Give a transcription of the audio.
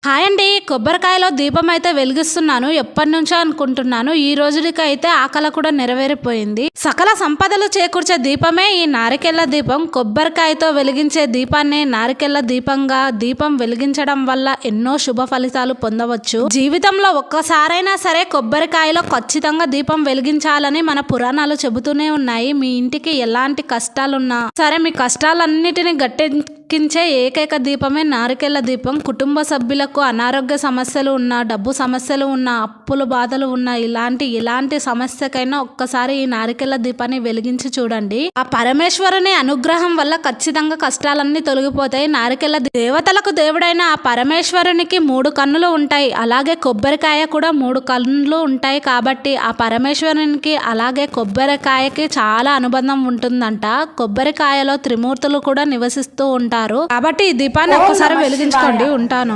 Hi అండి. కొబ్బరికాయలో దీపం అయితే వెలిగిస్తున్నాను. ఎప్పటినుంచో అనుకుంటున్నాను. ఈ రోజుకైతే ఆ కల కూడా నెరవేరిపోయింది. సకల సంపదలు చేకూర్చే దీపమే ఈ నారికేళ్ల దీపం. కొబ్బరికాయతో వెలిగించే దీపాన్ని నారికేళ్ల దీపంగా దీపం వెలిగించడం వల్ల ఎన్నో శుభ ఫలితాలు పొందవచ్చు. జీవితంలో ఒక్కసారైనా సరే కొబ్బరికాయలో ఖచ్చితంగా దీపం వెలిగించాలని మన పురాణాలు చెబుతూనే ఉన్నాయి. మీ ఇంటికి ఎలాంటి కష్టాలున్నా సరే, మీ కష్టాలన్నిటిని గట్టెక్కించే ఏకైక దీపమే నారికేళ్ల దీపం. కుటుంబ సభ్యులకు అనారోగ్య సమస్యలు ఉన్నా, డబ్బు సమస్యలు ఉన్నా, అప్పుల బాధలు ఉన్నా, ఇలాంటి సమస్యకైనా ఒక్కసారి ఈ నారికేళ్ల దీపాన్ని వెలిగించి చూడండి. ఆ పరమేశ్వరుని అనుగ్రహం వల్ల ఖచ్చితంగా కష్టాలన్నీ తొలగిపోతాయి. నారికేళ్ల దేవతలకు దేవుడైన ఆ పరమేశ్వరునికి 3 కన్నులు ఉంటాయి. అలాగే కొబ్బరికాయ కూడా 3 కన్నులు ఉంటాయి. కాబట్టి ఆ పరమేశ్వరునికి అలాగే కొబ్బరికాయకి చాలా అనుబంధం ఉంటుందంట. కొబ్బరికాయలో త్రిమూర్తులు కూడా నివసిస్తూ ఉంటారు. కాబట్టి ఈ దీపాన్ని ఒక్కసారి వెలిగించుకోండి. ఉంటాను.